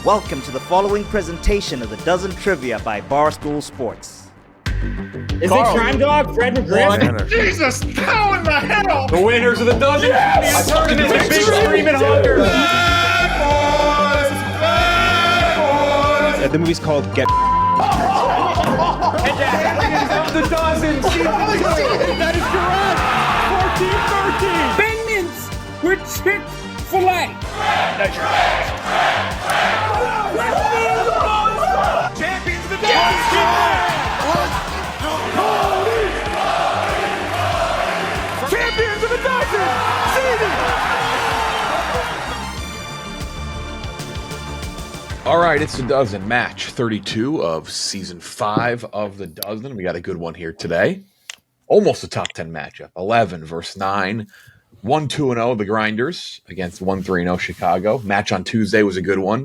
Welcome to the following presentation of the Dozen Trivia by Barstool Sports. Is it Crime Dog, Fred McGriff? Jesus, how in the hell? The winners of the Dozen Yes! Trivia tournament, Big Screaming Hunters. The movie's called Get. The Dozen season 2. That is correct. 14-13. Bangmans with Chick-fil-A. Champions of the Dozen. Champions of the Dozen season. All right, it's the Dozen, match 32 of season 5 of the Dozen. We got a good one here today. Almost a top 10 matchup. 11 versus 9. 1-2-0, the Grinders against 1-3-0 Chicago. Match on Tuesday was a good one.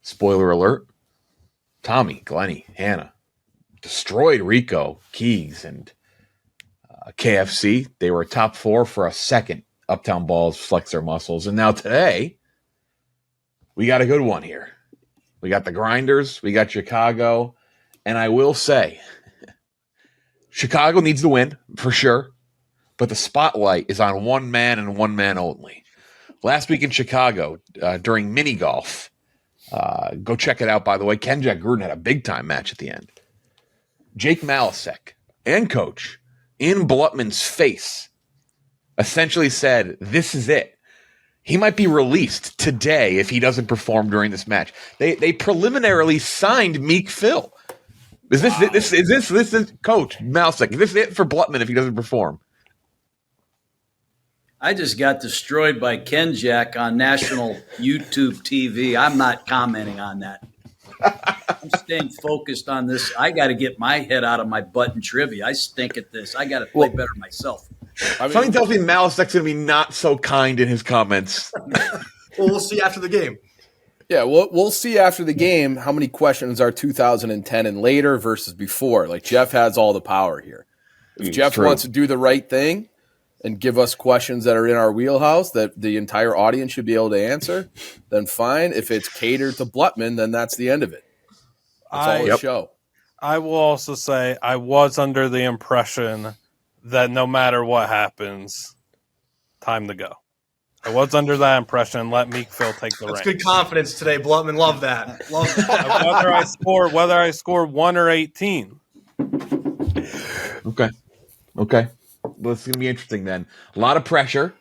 Spoiler alert. Tommy, Glenny, Hannah destroyed Rico, Keegs, and KFC. They were top 4 for a second. Uptown Balls flex their muscles. And now today, we got a good one here. We got the Grinders. We got Chicago. And I will say, Chicago needs to win, for sure. But the spotlight is on one man and one man only. Last week in Chicago, during mini golf, go check it out, by the way. Jon Gruden had a big-time match at the end. Jake Malasek and coach, in Blutman's face, essentially said, this is it. He might be released today if he doesn't perform during this match. They preliminarily signed Meek Phil. Is this Coach Malasek? Is this it for Blutman if he doesn't perform? I just got destroyed by Ken Jack on national YouTube TV. I'm not commenting on that. I'm staying focused on this. I got to get my head out of my butt in trivia. I stink at this. I got to play better myself. Something tells me Malasek's going to be not so kind in his comments. Well, we'll see after the game. Yeah, we'll see after the game how many questions are 2010 and later versus before. Like, Jeff has all the power here. If Jeff wants to do the right thing and give us questions that are in our wheelhouse that the entire audience should be able to answer, then fine. If it's catered to Blutman, then that's the end of it. That's all the show. I will also say I was under the impression that no matter what happens, time to go. I was under that impression. Let Meek Phil take the reins. That's good confidence today, Blutman. Love that. Love that. whether I score 1 or 18. Okay. Well, it's going to be interesting then. A lot of pressure.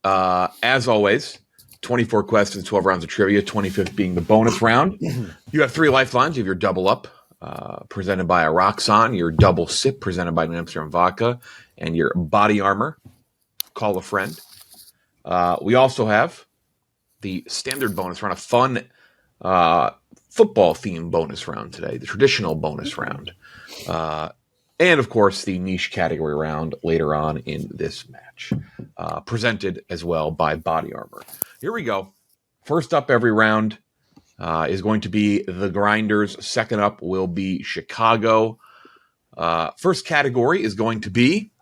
As always, 24 questions, 12 rounds of trivia, 25th being the bonus round. You have 3 lifelines. You have your double up, presented by a Roxon, your double sip, presented by New Amsterdam Vodka, and your body armor, call a friend. We also have the standard bonus round, a fun football-themed bonus round today, the traditional bonus round. And, of course, the niche category round later on in this match, presented as well by Body Armor. Here we go. First up every round is going to be the Grinders. Second up will be Chicago. First category is going to be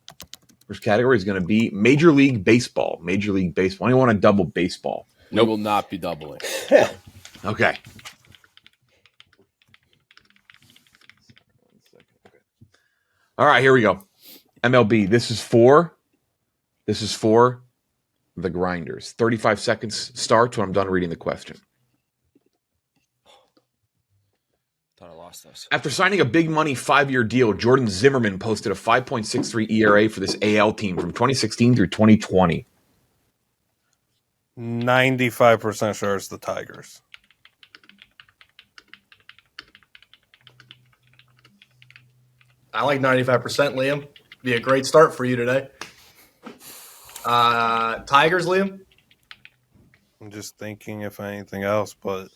Major League Baseball. Major League Baseball. Anyone want to double baseball? We will not be doubling. Okay. All right, here we go. MLB. This is for the Grinders. 35 seconds starts when I'm done reading the question. Thought I lost this. After signing a big money 5-year deal, Jordan Zimmerman posted a 5.63 ERA for this AL team from 2016 through 2020. 95% sure it's the Tigers. I like 95%, Liam. Be a great start for you today. Tigers, Liam? I'm just thinking if anything else, but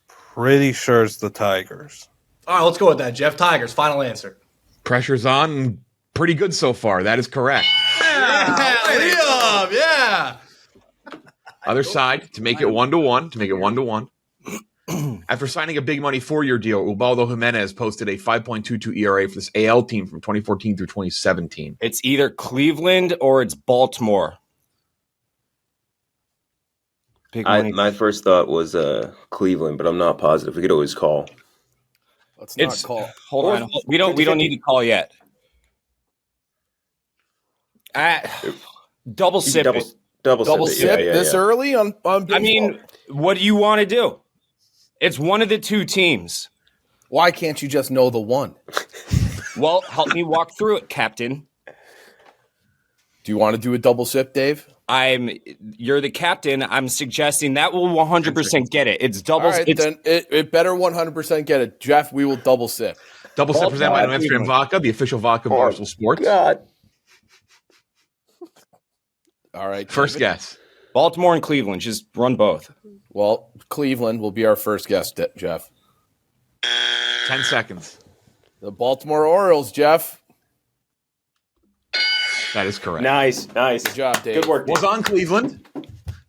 pretty sure it's the Tigers. All right, let's go with that, Jeff. Tigers, final answer. Pressure's on. Pretty good so far. That is correct. Yeah, Liam, yeah. Other side, to make it 1-1. After signing a big money 4-year deal, Ubaldo Jimenez posted a 5.22 ERA for this AL team from 2014 through 2017. It's either Cleveland or it's Baltimore. Big money. My first thought was Cleveland, but I'm not positive. We could always call. Let's not call. Hold on. We don't need to call yet. Double sip. Double sip this early on I mean, what do you want to do? It's one of the two teams. Why can't you just know the one? Well, help me walk through it, Captain. Do you want to do a double sip, Dave? You're the captain. I'm suggesting that will 100% get it. It's double. All right, then it better 100% get it. Jeff, we will double sip. Double sip presented by Amsterdam Vodka, the official vodka of Barstool Sports. God. All right. First guess. Baltimore and Cleveland. Just run both. Well, Cleveland will be our first guess, Jeff. 10 seconds. The Baltimore Orioles, Jeff. That is correct. Nice. Good job, Dave. Good work, Dave. Was on Cleveland.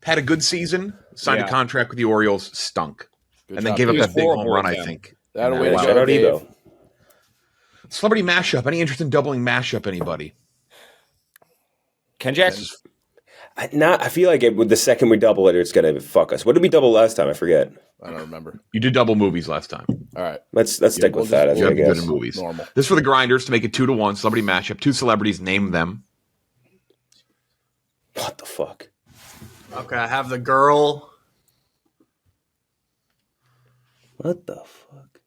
Had a good season. Signed a contract with the Orioles. Stunk. Good and then job. gave up He was that big home horrible run, with I them. think. That'll way to Shout go, out Dave. Evo. Celebrity mashup. Any interest in doubling mashup, anybody? Ken Jackson. I feel like with the second we double it, it's gonna fuck us. What did we double last time? I forget. I don't remember. You did double movies last time. All right. Let's stick with that. I You have think, I good guess. in movies. Normal. This for the grinders to make it 2-1. Celebrity mashup. 2 celebrities. Name them. What the fuck? Okay, I have the girl. What the fuck?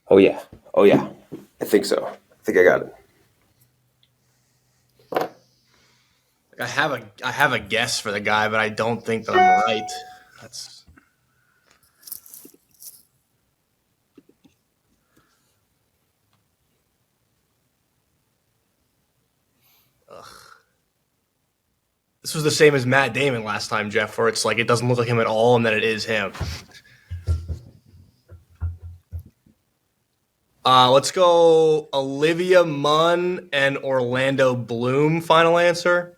Oh yeah. I think so. I think I got it. I have a guess for the guy, but I don't think that I'm right. That's This was the same as Matt Damon last time, Jeff, where it's like it doesn't look like him at all, and then it is him. Let's go Olivia Munn and Orlando Bloom. Final answer.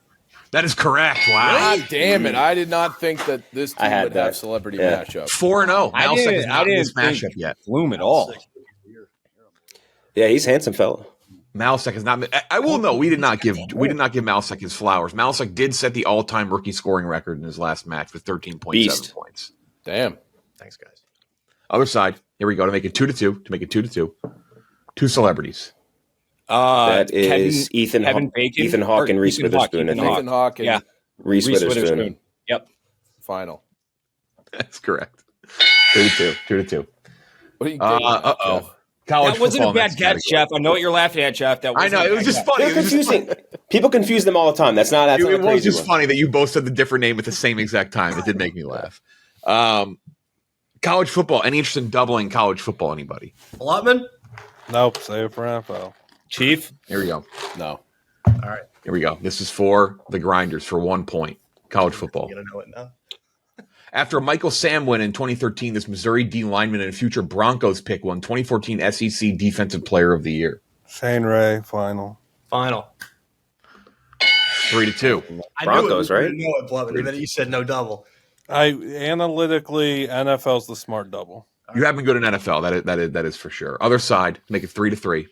That is correct. Wow. God damn it. I did not think that this team had would that. have celebrity Yeah. mashup. 4-0. I Malsek is not in didn't this mashup think yet. Bloom at all. Yeah, he's a handsome fella. Malsek is not. I will know. We did not give Malsek his flowers. Malsek did set the all-time rookie scoring record in his last match with 13.7 Beast. points. Damn. Thanks, guys. Other side. Here we go to make it 2-2. To make it 2-2. 2 celebrities. That is Kevin Bacon? Ethan Hawke and Or Reese Ethan Hawke, Witherspoon. I Ethan think. Ethan Hawke and Yeah. Reese Witherspoon. Yep. final. That's correct. 2-2. What are you getting at, Jeff? College That wasn't a football bad next guess, category. Jeff. I know what you're laughing at, Jeff. That I wasn't know. a It was bad just guess. funny. They're It was just confusing. People confuse them all the time. That's not It a was crazy just one. funny that you both said the different name at the same exact time. It did make me laugh. College football. Any interest in doubling college football? Anybody? Allotment. Nope, save it for NFL. Chief. Here we go. No. All right. Here we go. This is for the grinders for 1 point. College football. You gotta know it now. After a Michael Sam win in 2013, this Missouri D lineman and future Broncos pick won 2014 SEC Defensive Player of the Year. Shane Ray, final. 3-2. Broncos, right? I know it, Blood, and then you said no double. Analytically, NFL's the smart double. You have been good in NFL. That is for sure. Other side, make it 3-3.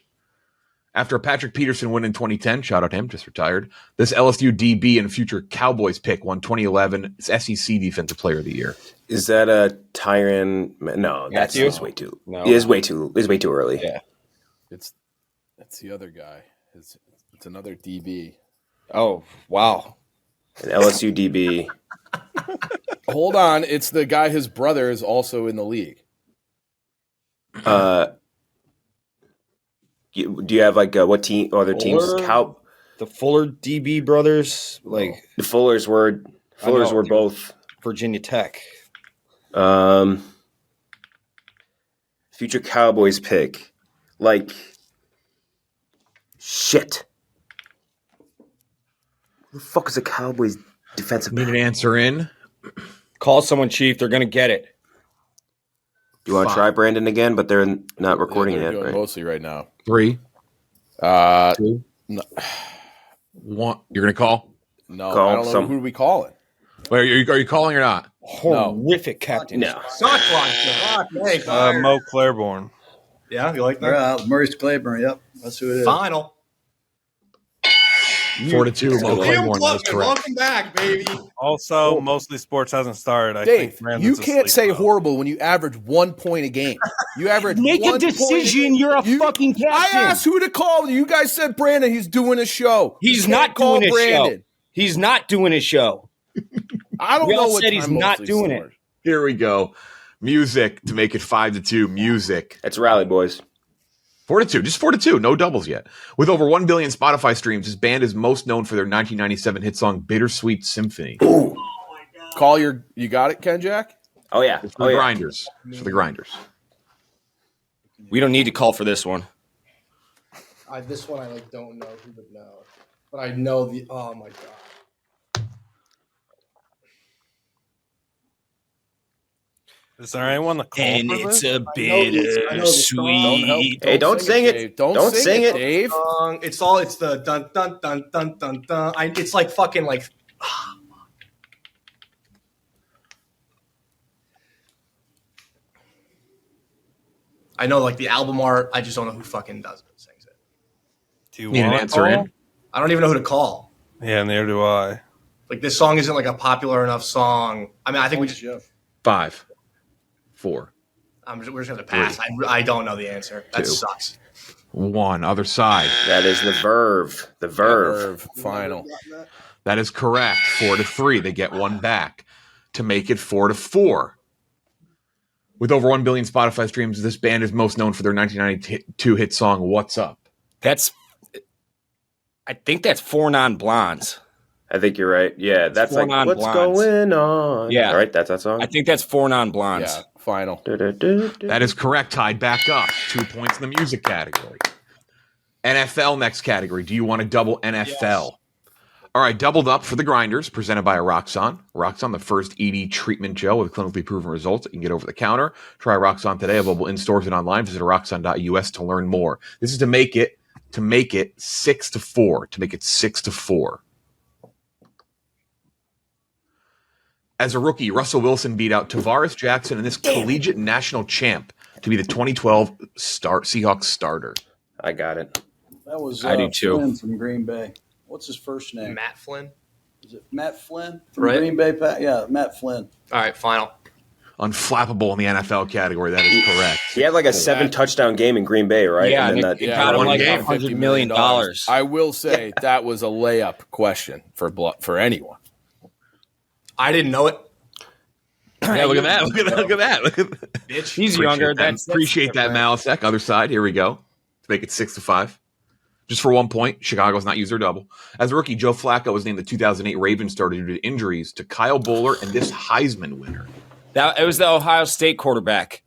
After a Patrick Peterson win in 2010, shout out him, just retired. This LSU DB and future Cowboys pick won 2011 SEC Defensive Player of the Year. Is that a Tyron? No, that's Matthew? way too. No. It is way too early. Yeah. That's the other guy. It's another DB. Oh, wow. An LSU DB. Hold on. It's the guy, his brother is also in the league. Do you have like what team? Other teams? Fuller? The Fuller DB brothers, like The Fullers were both Virginia Tech. future Cowboys pick. Like shit. Who the fuck is a Cowboys defensive Need an back? answer in. Call someone, Chief. They're going to get it. You want to try Brandon again? But they're not recording they're yet, doing right? mostly right now. 3, No, 1. You're going to call? no Call I don't know. some- Who are we calling? Wait, are you calling or not? Horrific captain. No. Sock block. Hey, Mo Claiborne. Yeah, you like that? Yeah, Maurice Claiborne. Yep, that's who it is. Final. 4-2. Mo Claiborne. That is correct. Welcome back, baby. Also, mostly sports hasn't started. I Dave, think Brandon's you can't asleep say now. horrible when you average 1 point a game. You average Make 1 a decision. You're a fucking I captain. asked who to call. You guys said Brandon. He's doing a show. He's You not can't call doing his show. Brandon. He's not doing his show. I don't We know all what said he's time not mostly doing it. stores. Here we go. Music to make it 5-2. Music. It's rally, boys. 4-2. Just 4-2. No doubles yet. With over 1 billion Spotify streams, this band is most known for their 1997 hit song Bittersweet Symphony. Call your. You got it, Ken Jack? Oh, yeah. It's for the grinders. It's for the grinders. We don't need to call for this one. This one I don't know who would know, but I know the. Oh my god. Is there anyone to call And for it's this? a bittersweet. Hey, don't sing it. Dave. Don't sing it. Dave. It's the dun dun dun dun dun dun. It's like fucking like. I know like the album art. I just don't know who fucking sings it. Do you Need an want answer call? in? I don't even know who to call. Yeah, neither do I. Like this song isn't like a popular enough song. I mean, I think we just. 5, 4, We're just gonna pass. I don't know the answer. That 2. sucks. 1. Other side. That is the Verve. The Verve. Verve. Final. That is correct. 4-3. They get one back to make it 4-4. With over 1 billion Spotify streams, this band is most known for their 1992 hit song "What's Up." I think that's 4 Non-Blondes. I think you're right. Yeah, that's Four like, what's Non-Blondes. going on? Yeah. All right, that's that song. I think that's 4 Non-Blondes. Yeah. Final. That is correct. Tied back up. 2 points in the music category. NFL next category. Do you want a double NFL? Yes. All right, doubled up for the grinders, presented by Roxon. Roxon, the first ED treatment gel with clinically proven results that you can get over the counter. Try Roxon today, available in stores and online. Visit roxon.us to learn more. This is to make it 6-4. To make it 6-4. As a rookie, Russell Wilson beat out Tavares Jackson and this collegiate national champ to be the 2012 Seahawks starter. I got it. That was I do too. Flynn from Green Bay. What's his first name? Matt Flynn. Is it Matt Flynn from Right. Green Bay? Yeah, Matt Flynn. All right, final. Unflappable in the NFL category. That is correct. He had like a 7-touchdown game in Green Bay, right? Yeah, and then and it got him one like game, $100 million. I will say that was a layup question for anyone. I didn't know it. Yeah, look at that. Look at that. Bitch. He's younger. Appreciate that, Malasek. Other side. Here we go. To make it 6-5. Just for 1 point, Chicago's not used their double. As a rookie, Joe Flacco was named the 2008 Ravens starter due to injuries to Kyle Bowler and this Heisman winner. It was the Ohio State quarterback.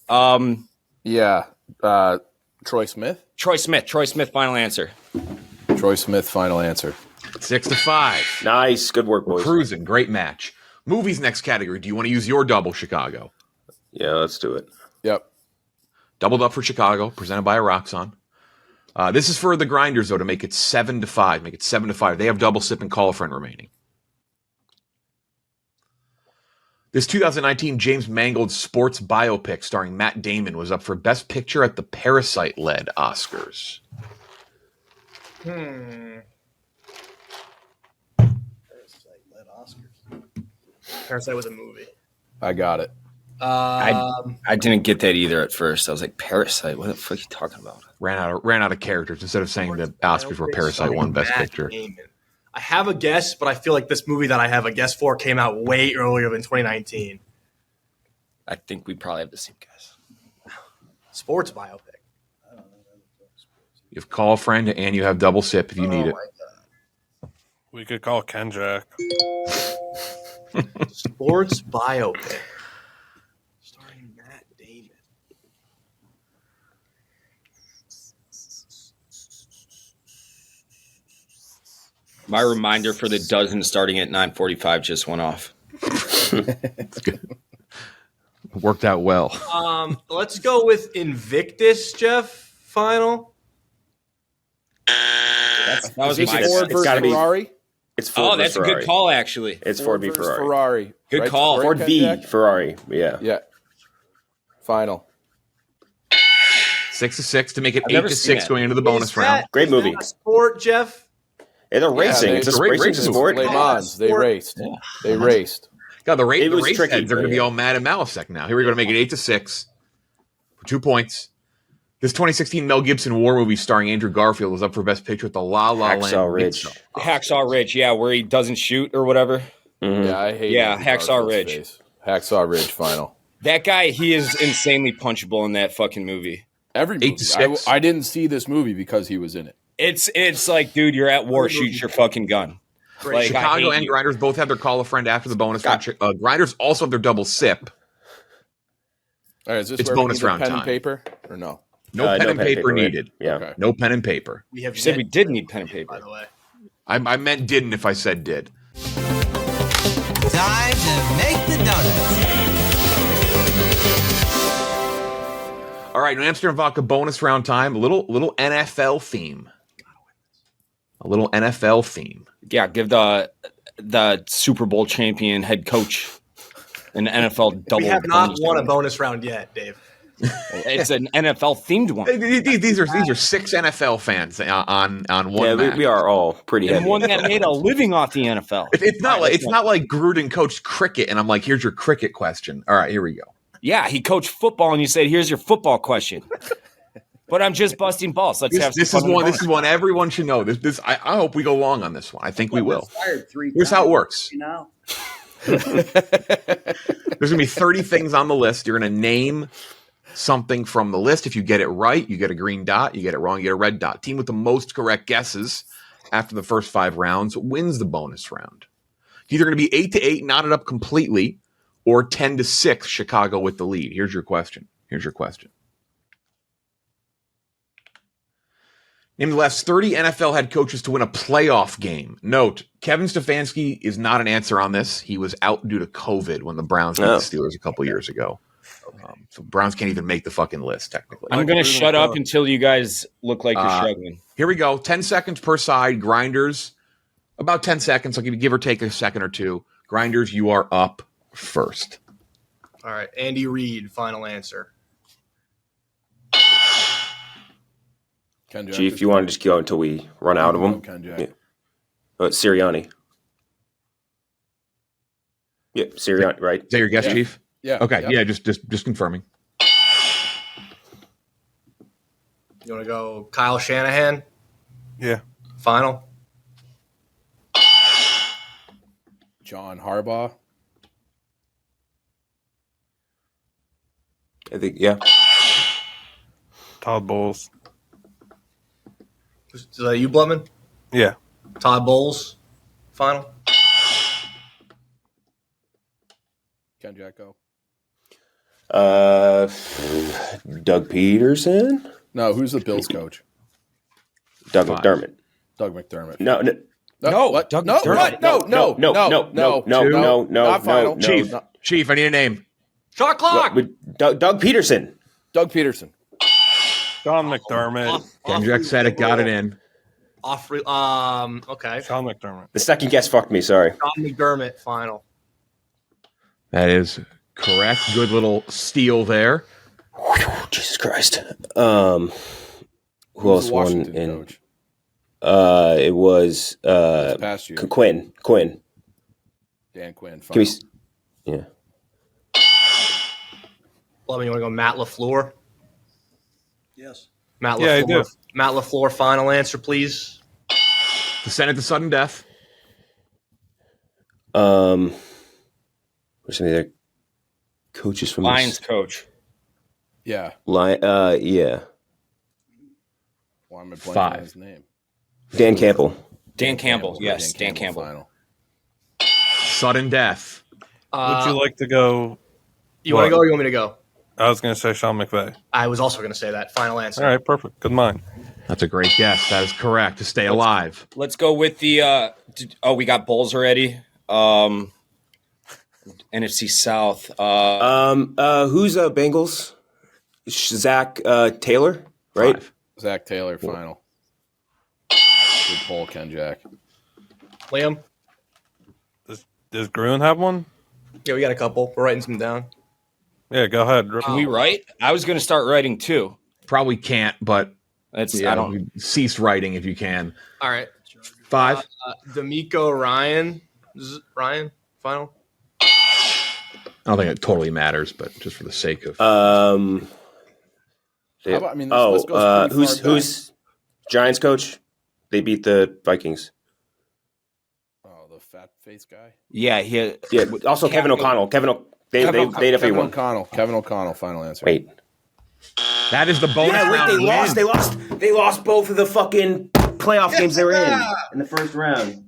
Yeah. Troy Smith. Troy Smith, final answer. Troy Smith, final answer. 6-5. Nice. Good work, We're boys. cruising. Great match. Movies next category. Do you want to use your double, Chicago? Yeah, let's do it. Yep. Doubled up for Chicago, presented by Roxon. This is for the grinders, though, to make it 7-5. Make it 7-5. They have double sip and call a friend remaining. This 2019 James Mangold sports biopic starring Matt Damon was up for Best Picture at the Parasite-led Oscars. Parasite was a movie. I got it. I didn't get that either at first. I was like, Parasite? What the fuck are you talking about? Ran out of characters instead of saying the Oscars where Parasite won Best Picture. Damon. I have a guess, but I feel like this movie that I have a guess for came out way earlier than 2019. I think we probably have the same guess. Sports biopic. You have call a friend and you have double sip if you need it. We could call Ken Jack. Sports biopic. Starring Matt Damon. My reminder for the dozen starting at 9:45 just went off. It's good. Worked out well. Let's go with Invictus, Jeff. Final. That was Is my it Ford it's versus gotta be- Ferrari? It's Ford. Oh, that's a Ferrari. good call, actually. It's Ford v versus Ferrari. Ferrari. Good Right? call. Ford Ken v Jack? Ferrari. Yeah. Yeah. Final. 6-6 to make it I've never 8-6 seen that. going into the bonus round. Great movie. Sport, Jeff. They're racing. they- It's a it's a racing race sport. Le Mans. They raced. They raced. God, the It was race tricky, heads are going to but be yeah. all mad at Malasek now. Here we go to make it 8-6 for 2 points. This 2016 Mel Gibson war movie starring Andrew Garfield was up for Best Picture with the La La Land. Hacksaw Ridge. Hacksaw Ridge, yeah, where he doesn't shoot or whatever. Mhm. Yeah, I hate Yeah, Andrew Hacksaw Garfield's Ridge. face. Hacksaw Ridge final. That guy, he is insanely punchable in that fucking movie. Every movie. 8-6. I didn't see this movie because he was in it. It's like, dude, you're at war, shoot your fucking gun. Like, I Chicago hate and you. Grinders both have their call a friend after the bonus round. Grinders also have their double sip. All right, is this It's where we bonus need the round pen time. and paper or no? No pen and paper right? needed. Yeah. Okay. No pen and paper. We have You said yet- we did need pen and paper. by the way. I meant didn't if I said did. Time to make the donuts. All right, New Amsterdam Vodka bonus round time. A little NFL theme. A little NFL theme. Yeah, give the Super Bowl champion head coach an NFL double. We have not bonus won a round. bonus round yet, Dave. It's an NFL themed one. These are 6 NFL fans on one Yeah, match. we are all pretty And heavy. one that made a living off the NFL. It's not like Gruden coached cricket, and I'm like, here's your cricket question. All right, here we go. Yeah, he coached football, and you said, "Here's your football question." But I'm just busting balls. Let's have some This fun is in the one. bonus. This is one everyone should know. I hope we go long on this one. I think we will. Fired 3 Here's how it works. You know? There's gonna be 30 things on the list. You're gonna name something from the list. If you get it right, you get a green dot. You get it wrong, you get a red dot. Team with the most correct guesses after the first 5 rounds wins the bonus round. It's either going to be 8-8, knotted up completely, or 10-6, Chicago with the lead. Here's your question. Name the last 30 NFL head coaches to win a playoff game. Note, Kevin Stefanski is not an answer on this. He was out due to COVID when the Browns beat the Steelers a couple years ago. So Browns can't even make the fucking list, technically. I'm going to shut up until you guys look like you're struggling. Here we go. 10 seconds per side. Grinders, about 10 seconds. I'll give or take a second or two. Grinders, you are up first. All right, Andy Reid, final answer. Chief, you want to just go until we run out of them? Yeah. Sirianni. Yeah, Sirianni, right? Is that your guess, Chief? Yeah. Okay. Yeah. Just confirming. You want to go Kyle Shanahan? Yeah. Final? John Harbaugh. I think, yeah. Todd Bowles. Is that you, Blumman? Yeah. Todd Bowles? Final? Ken Jacko. Doug Peterson? No, who's the Bills coach? Doug McDermott. Doug McDermott. No. What? Doug No, McDermott. what? No. Not final. Chief, I need a name. Shot clock! Doug Peterson. Doug Peterson. Sean McDermott. Kendrick said it, got it in. Okay. Sean McDermott. The second guess fucked me, sorry. Sean McDermott, final. That is correct. Good little steal there. Jesus Christ. Who else won Washington in? coach? It was Past year. Quinn. Dan Quinn. Can we? Final. Yeah. Blumman, you want to go Matt LaFleur? Yes. Matt Yeah, I LaFleur. do. Matt LaFleur, final answer, please. Descended to sudden death. Where's some of the other coaches from Lions coach. Yeah. Yeah. Why am I blanking on 5. his name? Dan Campbell. Dan Campbell. Yes, Dan Campbell. Final. Sudden death. Would you like to go? You want to go or you want me to go? I was going to say Sean McVay. I was also going to say that. Final answer. All right, perfect. Good mind. That's a great guess. That is correct. To stay alive. Let's go with the. We got Bulls already. NFC South. Who's Bengals? Zach Taylor, right? 5. Zach Taylor. Final. Good poll, Ken Jack. Liam? Does Gruden have one? Yeah, we got a couple. We're writing some down. Yeah, go ahead. Can we write? I was going to start writing too. Probably can't, but That's yeah, I don't. cease writing if you can. All right. 5. D'Amico Ryan. Ryan, final. I don't think it totally matters, but just for the sake of. How about, I mean, this list goes pretty far who's Giants coach? They beat the Vikings. Oh, the fat face guy. Yeah, Also, Kevin O'Connell. They definitely Kevin won. O'Connell. Kevin O'Connell. Final answer. Wait. That is the bonus. Yeah, wait, round they lost. win. They lost both of the fucking playoff games they were in the first round.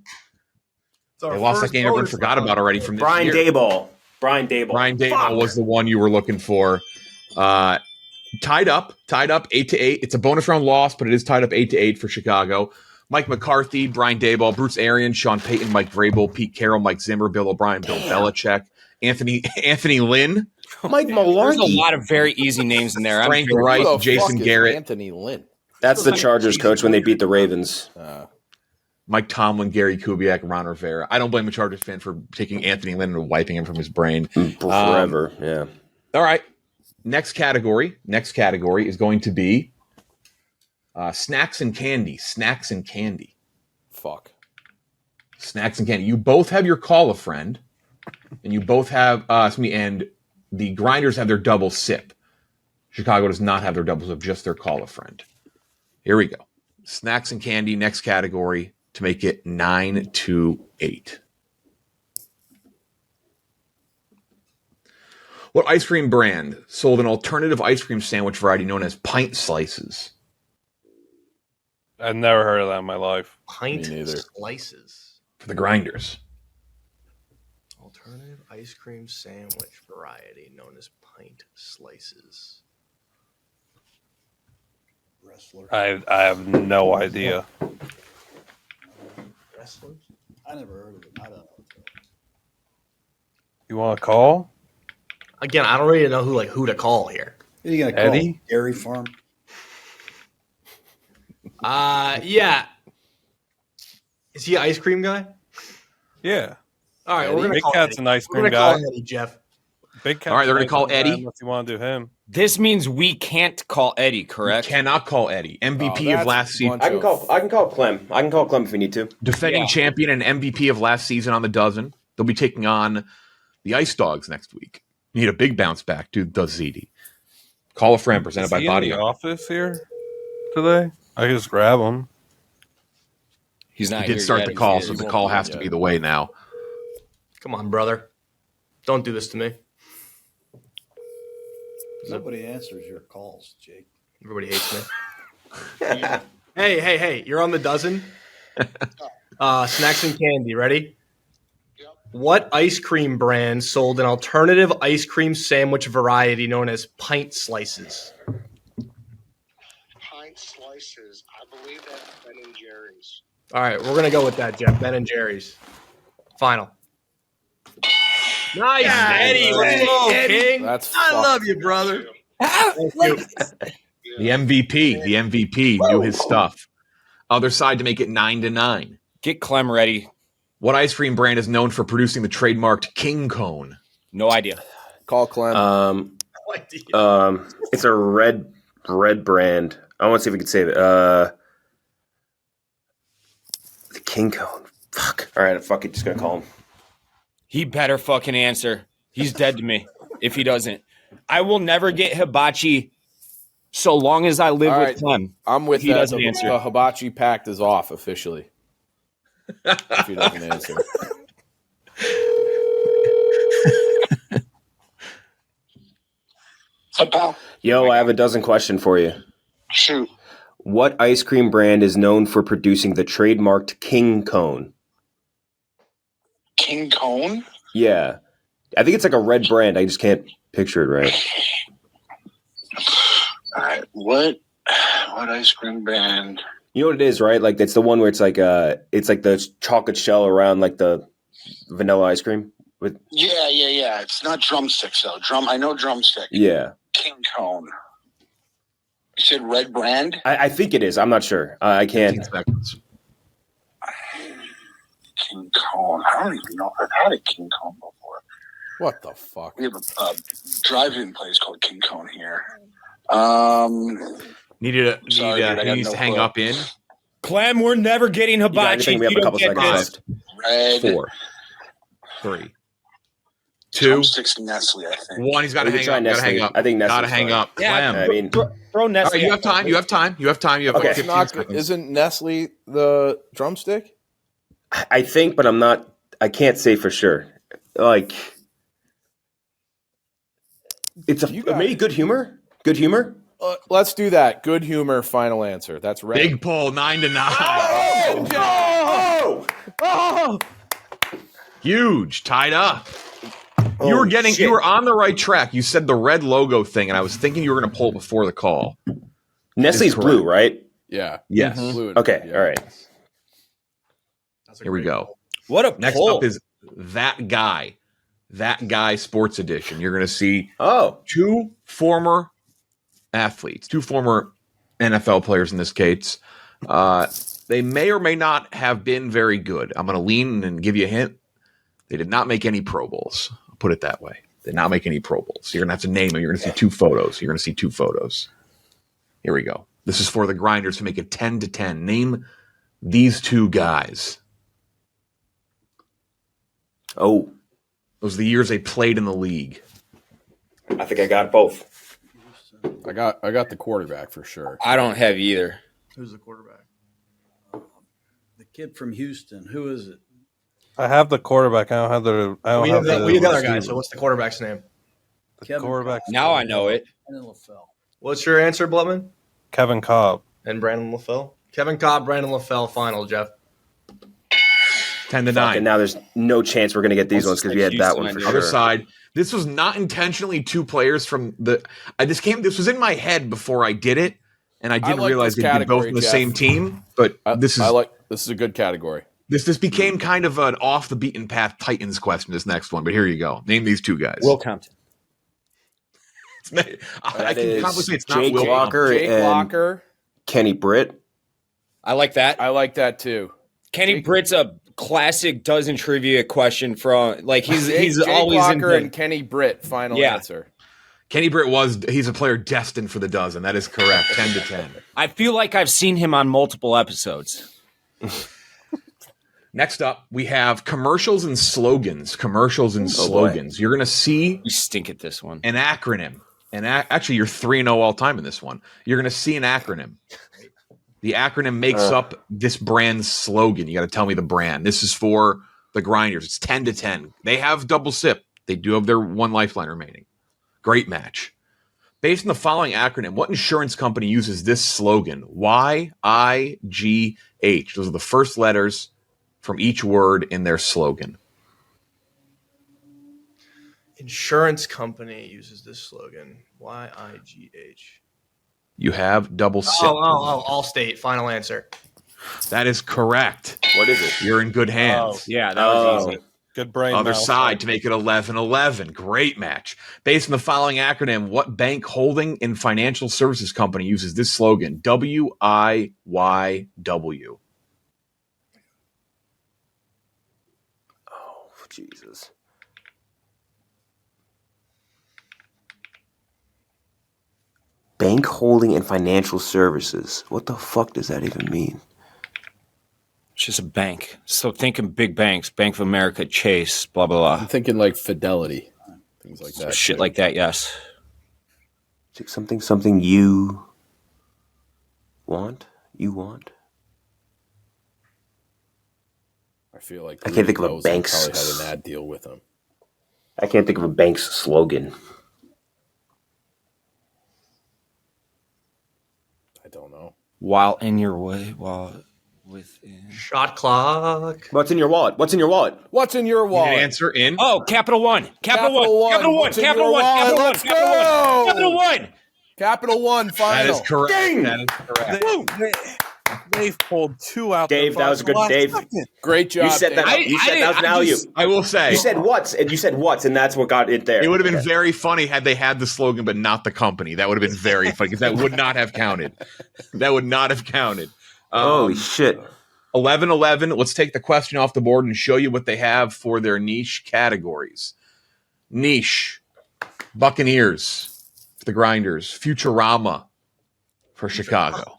They lost that game everyone forgot about already from this Brian year. Daboll. Brian Daboll Was the one you were looking for. Tied up 8-8. It's a bonus round loss, but it is tied up 8-8 for Chicago. Mike McCarthy, Brian Daboll, Bruce Arians, Sean Payton, Mike Vrabel, Pete Carroll, Mike Zimmer, Bill O'Brien, Bill Belichick, Anthony Lynn, Mike Mularkey. There's a lot of very easy names in there. Frank Wright, Jason Garrett, Anthony Lynn. That's the Chargers coach when they beat the Ravens. Mike Tomlin, Gary Kubiak, Ron Rivera. I don't blame a Chargers fan for taking Anthony Lynn and wiping him from his brain Forever. Yeah. All right. Next category is going to be snacks and candy. Snacks and candy. Fuck. Snacks and candy. You both have your call a friend, and you both have and the Grinders have their double sip. Chicago does not have their double sip, just their call a friend. Here we go. Snacks and candy. Next category to make it 9-8. What ice cream brand sold an alternative ice cream sandwich variety known as pint slices? I've never heard of that in my life. Pint slices. For the Grinders. Alternative ice cream sandwich variety known as pint slices. Wrestler. I have no idea. Wrestlers? I never heard of it. I don't know. You want to call? Again, I don't really know who to call here. Who are you going to call? Eddie? Dairy Farm? Yeah. Is he an ice cream guy? Yeah. All right, Eddie? we're gonna Big call Cat's Eddie. an ice We're cream gonna guy. call Eddie, Jeff. Big Cat's All right, they're going to call an ice cream Eddie. guy unless you want to do him. This means we can't call Eddie, correct? Cannot call Eddie. MVP of last season. I can call Clem. I can call Clem if we need to. Defending champion and MVP of last season on the dozen. They'll be taking on the Ice Dogs next week. You need a big bounce back, dude. Does ZD. Call a friend presented by Body in the Armor. office here today? I can just grab him. He's not He did here start yet. the call, He so the won't call be has yet. to be the way now. Come on, brother. Don't do this to me. Nobody answers your calls, Jake. Everybody hates me. Hey, you're on the dozen. Snacks and candy, ready? Yep. What ice cream brand sold an alternative ice cream sandwich variety known as pint slices? Pint slices. I believe that's Ben and Jerry's. All right, we're going to go with that, Jeff. Ben and Jerry's. Final. Nice, Eddie. Let's go, King. That's love you, brother. Thank you. The MVP knew his stuff. Other side to make it 9-9. Get Clem ready. What ice cream brand is known for producing the trademarked King Cone? No idea. Call Clem. It's a red brand. I want to see if we can save it. The King Cone. Fuck. All right, fuck it. Just gonna call him. He better fucking answer. He's dead to me if he doesn't. I will never get hibachi so long as I live All with right. Clem. I'm with He that. doesn't The answer. hibachi pact is off officially. If he doesn't answer. Yo, I have a dozen question for you. Shoot. What ice cream brand is known for producing the trademarked King Cone? King Cone? Yeah. I think it's like a red brand. I just can't picture it right. All right. What ice cream brand? You know what it is, right? Like it's the one where it's like the chocolate shell around like the vanilla ice cream. With Yeah. It's not drumsticks though. I know drumstick. yeah. King Cone. You said red brand? I think it is. I'm not sure. I can't. 15 seconds. King Cone. I don't even know. I've had a King Cone before. What the fuck? We have a drive-in place called King Cone here. Needed Sorry, dude, I got needs no to hang clue. up in. Clem, we're never getting You got hibachi. anything? We have You a don't couple get seconds this. left. Red. 4, 3, 2, Drumsticks Nestle, I think. 1. He's got to We can hang try up. Got to hang Nestle. up. I think Got to Nestle's hang fine. up. Yeah, Clem. I mean, throw Nestle. All right, you have time. You have time. You have time. You have Okay. 15 It's not. seconds. Isn't Nestle the drumstick? I think, but I'm not. I can't say for sure. Like, it's maybe good humor. Good humor. Let's do that. Good humor. Final answer. That's right. Big pull, 9-9. Oh! Huge, tied up. You were on the right track. You said the red logo thing, and I was thinking you were going to pull it before the call. Nestle's blue, right? Yeah. Yes. Blue. Okay. All right. Here we go. What a Next pull. up is That Guy Sports Edition. You're going to see 2 former athletes, 2 former NFL players in this case. They may or may not have been very good. I'm going to lean and give you a hint. They did not make any Pro Bowls. I'll put it that way. They did not make any Pro Bowls. You're going to have to name them. You're going to see 2 photos. You're going to see 2 photos. Here we go. This is for the grinders to make it 10-10. Name these 2 guys. Oh. Those are the years they played in the league. I think I got both. I got the quarterback for sure. I don't have either. Who's the quarterback? The kid from Houston. Who is it? I have the quarterback. I don't have the. I don't We have have the. the other guy. receiver. So what's the quarterback's name? Kevin quarterback. Now I know it. Brandon LaFell. What's your answer, Blutman? Kevin Cobb. And Brandon LaFell? Kevin Cobb, Brandon LaFell, final, Jeff. 10-9. And now there's no chance we're going to get these ones because we had that one for Other sure. side. This was not intentionally 2 players from the. This was in my head before I did it, and I didn't like realize this they'd be both category, in the Jeff. same team. But this is a good category. This became kind of an off the beaten path Titans question. This next one, but here you go. Name these 2 guys. Will Compton. I can probably say it's not Jake Will Walker Jake and Walker. Kenny Britt. I like that. I like that too. Kenny Britt's a classic dozen trivia question from he's Jake always Walker in and Kenny Britt. Final Yeah. answer. Kenny Britt he's a player destined for the dozen. That is correct. 10-10. I feel like I've seen him on multiple episodes. Next up, we have commercials and slogans. Commercials and slogans. You're going to see You stink at this one. an acronym. Actually, you're 3-0 all time in this one. You're going to see an acronym. The acronym makes up this brand's slogan. You got to tell me the brand. This is for the grinders. It's 10-10. They have double sip. They do have their 1 lifeline remaining. Great match. Based on the following acronym, what insurance company uses this slogan? YIGH. Those are the first letters from each word in their slogan. Insurance company uses this slogan. YIGH. You have double sip. Allstate. Final answer. That is correct. What is it? You're in good hands. Yeah, that was easy. Good brain. Other mouse. side to make it 11-11. Great match. Based on the following acronym, what bank holding and financial services company uses this slogan? WIYW. Oh, Jesus. Bank holding and financial services. What the fuck does that even mean? It's just a bank. So thinking big banks, Bank of America, Chase, blah, blah, blah. I'm thinking like Fidelity, things like that. Shit like that, yes. Something you want? You want? I feel like I can't think of a those bank's- probably had an ad deal with them. I can't think of a bank's slogan. I don't know. While in your way, while within. Shot clock. What's in your wallet? What's in your wallet? What's in your You wallet? need an answer in. Oh, Capital One. Capital One. Capital One. What's in Capital your One. wallet? Capital One. Let's Capital One. go. Capital One. Capital One That final. is correct. Ding! That is correct. Dave pulled 2 out. Dave, the that was a good last Dave. second. Great job. You said that. Dave. You said that was an alley oop. I will say. You said what's, and that's what got it there. It would have been Okay. very funny had they had the slogan but not the company. That would have been very funny because that would not have counted. That would not have counted. Holy shit. 11-11. Let's take the question off the board and show you what they have for their niche categories. Niche. Buccaneers. for the Grinders. Futurama for Chicago.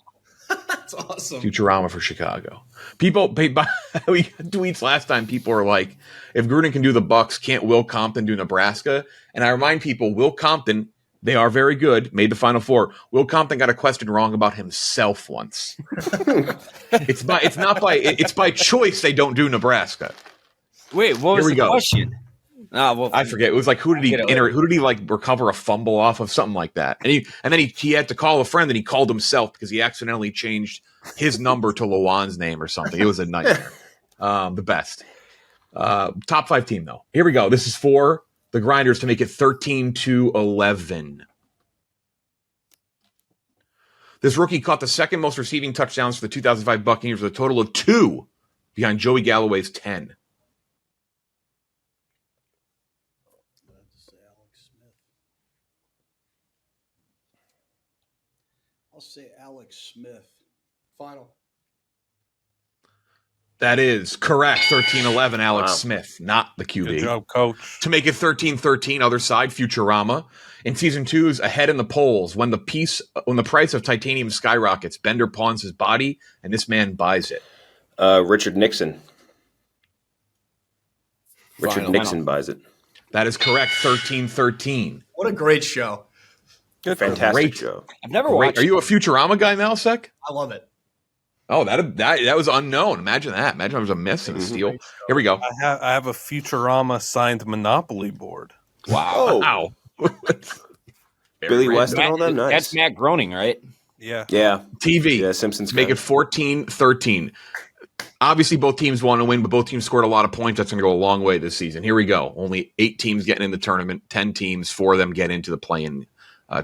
That's awesome. Futurama for Chicago. People, we tweets last time. People were like, "If Gruden can do the Bucks, can't Will Compton do Nebraska?" And I remind people, Will Compton, they are very good. Made the Final Four. Will Compton got a question wrong about himself once. It's by choice they don't do Nebraska. Wait, what was the question? I forget. It was like who did he like recover a fumble off of, something like that? And then he had to call a friend, and he called himself because he accidentally changed his number to Lawan's name or something. It was a nightmare. The best. Top 5 team though. Here we go. This is for the Grinders to make it 13-11. This rookie caught the second most receiving touchdowns for the 2005 Buccaneers with a total of 2 behind Joey Galloway's 10. I'll say Alex Smith. Final. That is correct. 13-11, Alex Smith, not the QB. Good job, coach. To make it 13-13, other side, Futurama. In season 2's ahead in the polls, when the price of titanium skyrockets, Bender pawns his body, and this man buys it. Richard Nixon. Richard Nixon buys it. That is correct. 13-13. What a great show. Good, fantastic show. I've never watched. Are you a Futurama guy now, Sek? I love it. Oh, that was unknown. Imagine that. Imagine it was a miss and a steal. Here we go. I have a Futurama signed Monopoly board. Wow. Billy West and all them. Nice. That's Matt Groening, right? Yeah. TV. Yeah, Simpsons. Make it 14-13. Obviously, both teams want to win, but both teams scored a lot of points. That's going to go a long way this season. Here we go. Only 8 teams getting in the tournament. 10 teams, 4 of them get into the play-in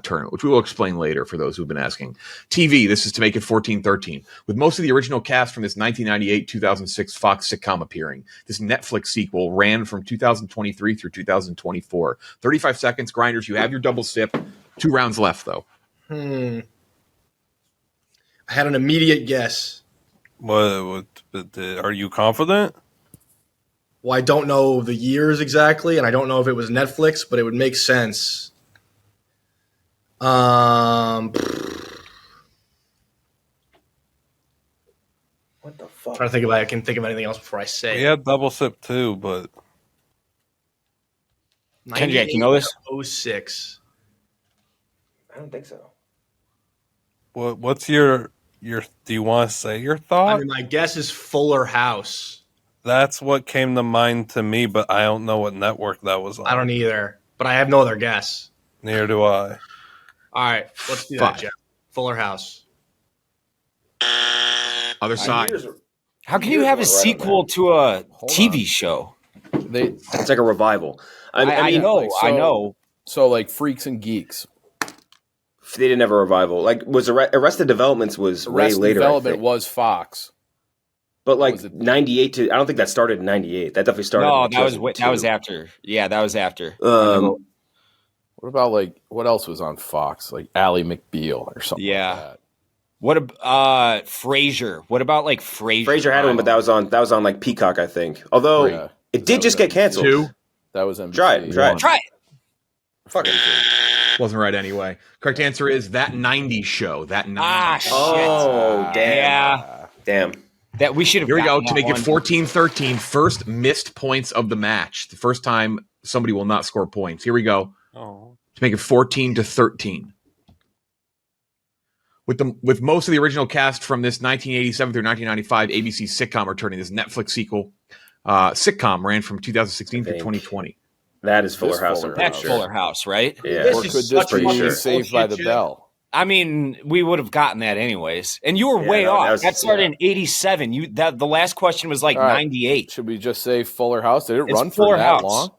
tournament, which we will explain later for those who've been asking. TV, this is to make it 14-13. With most of the original cast from this 1998-2006 Fox sitcom appearing, this Netflix sequel ran from 2023 through 2024. 35 seconds, Grinders. You have your double sip. 2 rounds left, though. I had an immediate guess. What are you confident? Well, I don't know the years exactly, and I don't know if it was Netflix, but it would make sense. What the fuck? I'm trying to think about it. I can think of anything else before I say. We had double sip too, but Kendrick, you know this? 06. I don't think so. what's your do you want to say your thought? I mean, my guess is Fuller House. That's what came to mind to me, but I don't know what network that was on. I don't either, but I have no other guess. Neither do I. All right, let's do that, Jeff. Fuller House. Other side. How can you have a sequel to a TV show? It's like a revival. I know. So like Freaks and Geeks. They didn't have a revival. Like was Arrested Development was way later. Development was Fox. But like 98 to I don't think that started in 98. That definitely started. No, that was after. Yeah, that was after. What about what else was on Fox? Like Ally McBeal or something. Yeah. Like that. What about Frasier? What about Frasier? Frasier had one, but that was on like Peacock, I think. Although it did just get canceled. 2. That was NBC. Try it. Fuck it. Wasn't right anyway. Correct answer is That 90s Show. That 90s. Shit. Oh, damn. Yeah. Damn. That we should have. Here we go to make one. it 14-13. First missed points of the match. The first time somebody will not score points. Here we go. Oh. To make it 14-13. With most of the original cast from this 1987 through 1995 ABC sitcom returning, this Netflix sequel sitcom ran from 2016 through 2020. That is Fuller House. That's Fuller House, right? Yeah. Or could this be Saved by the Bell? I mean, we would have gotten that anyways. And you were way off. That started in 87. The last question was 98. Should we just say Fuller House? Did it run for Fuller that House. long?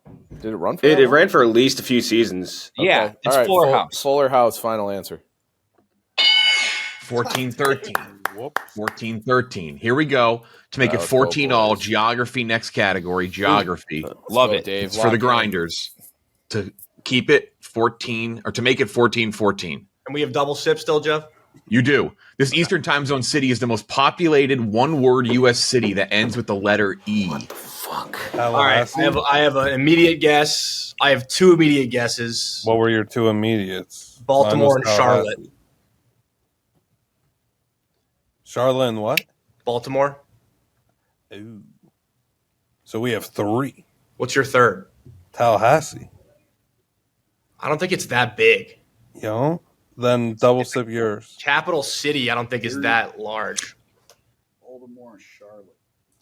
Did it run for that It long? ran for at least a few seasons. Okay. Yeah, it's All right, Fuller House. Fuller House, final answer. 14-13. 14-13. Here we go to make it 14-all. Geography, next category. Geography. Love it. Dave. It's for the Grinders to keep it 14 or to make it 14-14. And we have double sip still, Jeff? You do. This Eastern Time Zone city is the most populated one-word U.S. city that ends with the letter E. Fuck. All right. I have an immediate guess. I have 2 immediate guesses. What were your 2 immediates? Baltimore and Charlotte. Charlotte and what? Baltimore. Ooh. So we have 3. What's your third? Tallahassee. I don't think it's that big. Then double sip yours. Capital City, I don't think is that large. Baltimore and Charlotte.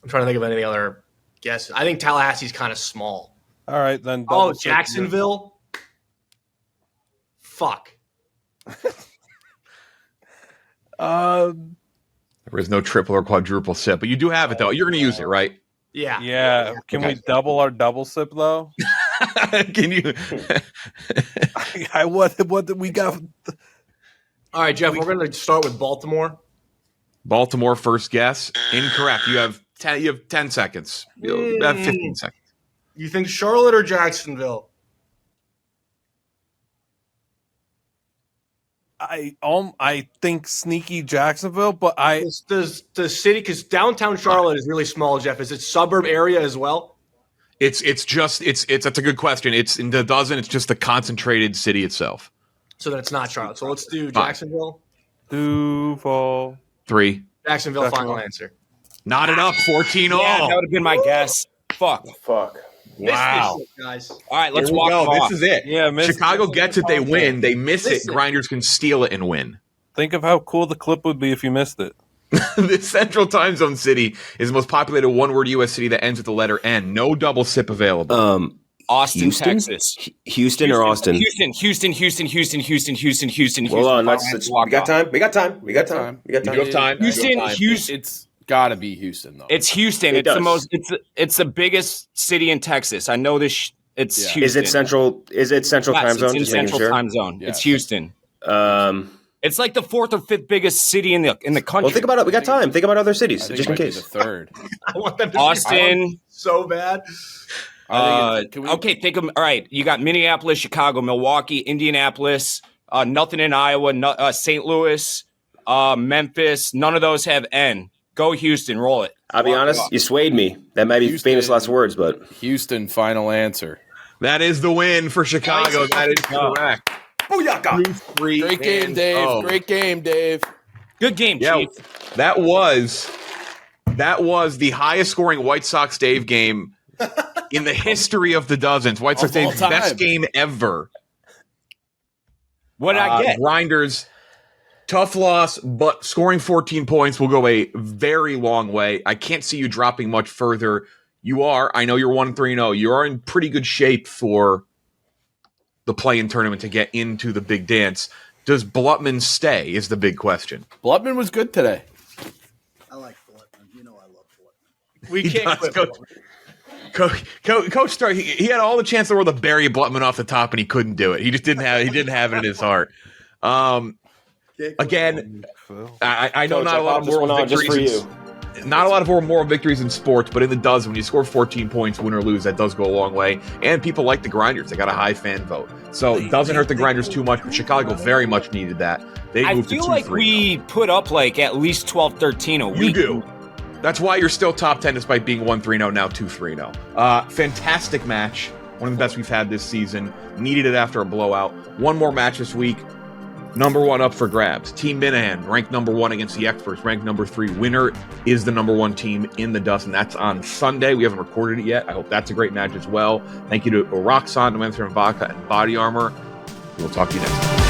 I'm trying to think of any other guesses. I think Tallahassee's kind of small. All right, then. Double sip Jacksonville. Fuck. There is no triple or quadruple sip, but you do have it though. You're going to use it, right? Yeah. Yeah. Can we double our double sip though? Can you? What did we got? All right, Jeff. We're going to start with Baltimore. Baltimore first guess. Incorrect. You have 10. You have 10 seconds. You have 15 seconds. You think Charlotte or Jacksonville? I think sneaky Jacksonville, but the city, because downtown Charlotte is really small. Jeff, is it suburb area as well? It's that's a good question. It's in the dozen. It's just the concentrated city itself. So then it's not Charlotte. So let's do Jacksonville. Duval. 3. Jacksonville. Final answer. Not enough. 14 all. Yeah, that would have been my guess. Fuck. Wow. Shit, guys. All right, let's Here we walk go. off. This is it. Yeah, Chicago gets it. They win. They miss it. Grinders can steal it and win. Think of how cool the clip would be if you missed it. The Central Time Zone city is the most populated one-word U.S. city that ends with the letter N. No double sip available. Austin, Houston? Texas. Houston or Austin? Houston. Hold on, we got time. We got time. You have time. Houston. It's got to be Houston, though. It's Houston. It It's the does. most. It's the biggest city in Texas. I know this. It's Houston. Is it Central? Is it Central Yes, Time Zone? It's in Just making Central sure. Time Zone. Yeah. It's Houston. Well, It's like the 4th or 5th biggest city in the country. think about it. We got time. Think about other cities, I think just it in might be case. the third. I want them to Austin. so bad. Okay, think of all right. You got Minneapolis, Chicago, Milwaukee, Indianapolis, nothing in Iowa, St. Louis, Memphis. None of those have N. Go Houston, roll it. I'll be honest. You swayed me. That might be Houston. famous last words, but Houston, final answer. That is the win for Chicago. That is correct. Great game, Dave. Oh. Great game, Dave. Good game, Yeah, Chief. that was the highest scoring White Sox Dave game in the history of the dozens. White Sox Of all Dave's time. best game ever. What did I get? Grinders, tough loss, but scoring 14 points will go a very long way. I can't see you dropping much further. You are. I know you're 1-3-0. You are in pretty good shape for the play-in tournament to get into the big dance. Does Blutman stay is the big question. Blutman was good today. I like Blutman. You know I love Blutman. We can't quit. Coach Starr, he had all the chance in the world to bury Blutman off the top, and he couldn't do it. He just didn't have it in his heart. Again, I know Coach, not a lot of this one moral on just for victories. Not a lot of moral victories in sports, but in the dozen, when you score 14 points, win or lose, that does go a long way. And people like the Grinders; they got a high fan vote, so it doesn't hurt the Grinders too much. But Chicago very much needed that. They I moved feel to 2-3. like we put up like at least 12-13 a week. You do. That's why you're still top 10 despite being 1-3-0, now 2-3-0. Fantastic match. One of the best we've had this season. Needed it after a blowout. One more match this week. Number 1 up for grabs. Team Minahan, ranked number 1 against the experts, ranked number 3. Winner is the number 1 team in the dozen. That's on Sunday. We haven't recorded it yet. I hope that's a great match as well. Thank you to Roxanne, Dementor and Vodka, and Body Armor. We'll talk to you next time.